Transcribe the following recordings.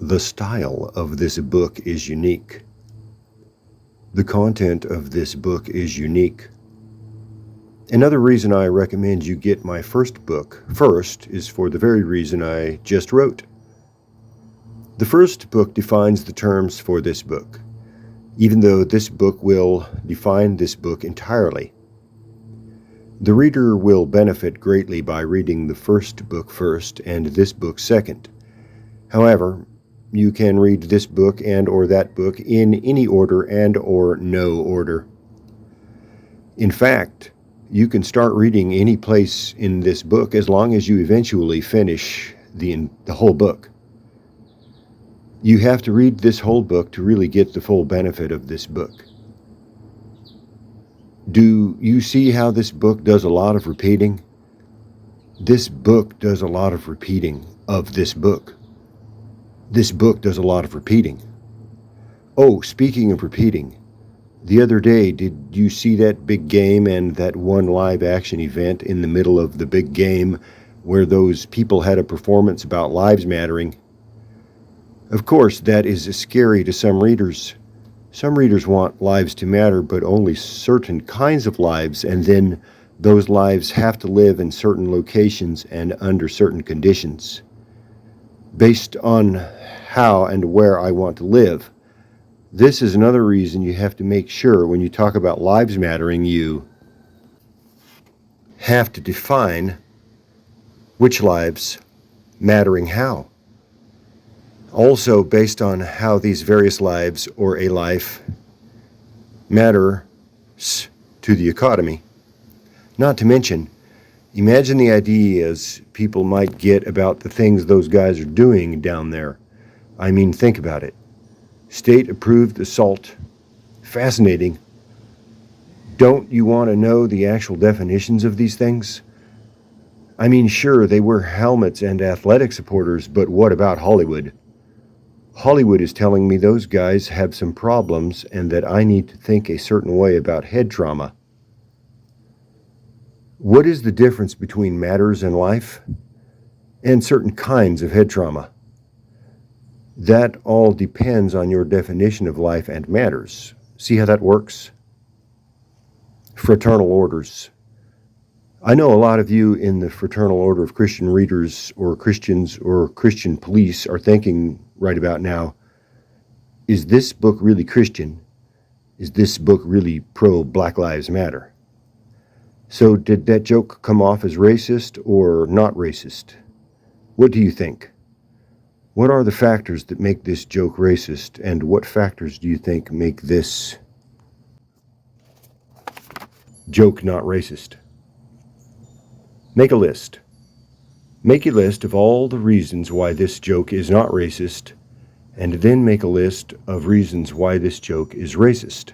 The style of this book is unique. The content of this book is unique. Another reason I recommend you get my first book first is for the very reason I just wrote. The first book defines the terms for this book, even though this book will define this book entirely. The reader will benefit greatly by reading the first book first and this book second. However, you can read this book and or that book in any order and or no order. In fact, you can start reading any place in this book as long as you eventually finish the whole book. You have to read this whole book to really get the full benefit of this book. Do you see how this book does a lot of repeating? This book does a lot of repeating of this book. This book does a lot of repeating. Oh, speaking of repeating, the other day, did you see that big game and that one live action event in the middle of the big game where those people had a performance about lives mattering? Of course, that is scary to some readers. Some readers want lives to matter, but only certain kinds of lives, and then those lives have to live in certain locations and under certain conditions. Based on how and where I want to live. This is another reason you have to make sure when you talk about lives mattering, you have to define which lives mattering how. Also, based on how these various lives or a life matters to the economy. Not to mention, imagine the ideas people might get about the things those guys are doing down there. I mean, think about it. State-approved assault. Fascinating. Don't you want to know the actual definitions of these things? I mean, sure, they wear helmets and athletic supporters, but what about Hollywood? Hollywood is telling me those guys have some problems and that I need to think a certain way about head trauma. What is the difference between matters in life and certain kinds of head trauma? That all depends on your definition of life and matters. See how that works? Fraternal orders. I know a lot of you in the Fraternal Order of Christian Readers or Christians or Christian Police are thinking right about now, is this book really Christian? Is this book really pro-Black Lives Matter? So did that joke come off as racist or not racist? What do you think? What are the factors that make this joke racist, and what factors do you think make this joke not racist? Make a list. Make a list of all the reasons why this joke is not racist, and then make a list of reasons why this joke is racist.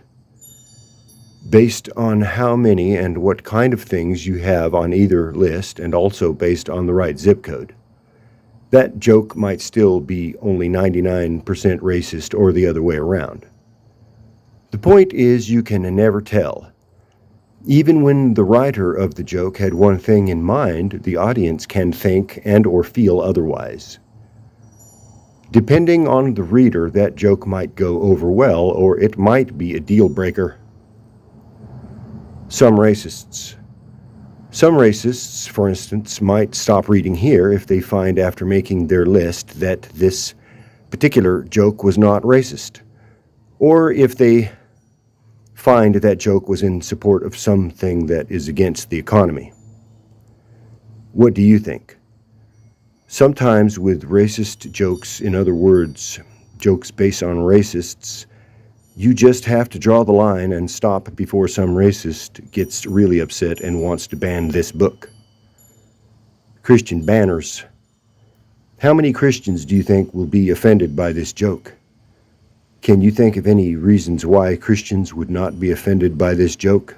Based on how many and what kind of things you have on either list, and also based on the right zip code. That joke might still be only 99% racist or the other way around. The point is you can never tell. Even when the writer of the joke had one thing in mind, the audience can think and or feel otherwise. Depending on the reader, that joke might go over well, or it might be a deal breaker. Some racists, for instance, might stop reading here if they find after making their list that this particular joke was not racist, or if they find that joke was in support of something that is against the economy. What do you think? Sometimes with racist jokes, in other words, jokes based on racists, you just have to draw the line and stop before some racist gets really upset and wants to ban this book. Christian banners. How many Christians do you think will be offended by this joke? Can you think of any reasons why Christians would not be offended by this joke?